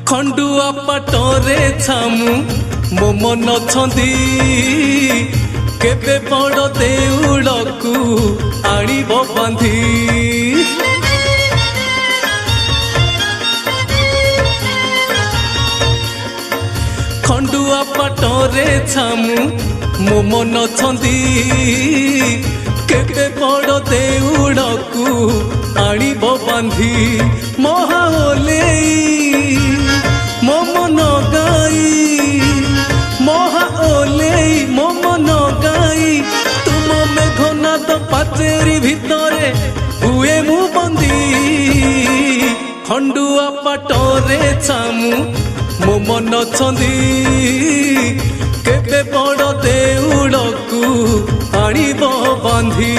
खंडुआ पाटरे छामु मो मन छंदी केबे बड़ देउलकू आनिब बांधी खंडुआ पाटरे छामु मो मन छंदी केबे बड़ देउलकू आनिब बांधी महाओलेई मो मन गाई महाओलेई मो मन गाई तुम मेघनाद पाचेरी भितरे हुए मु बंदी खंडुआ पाटरे छामु मो मन छंदी केबे बड़ देउलकू आनिब बांधी।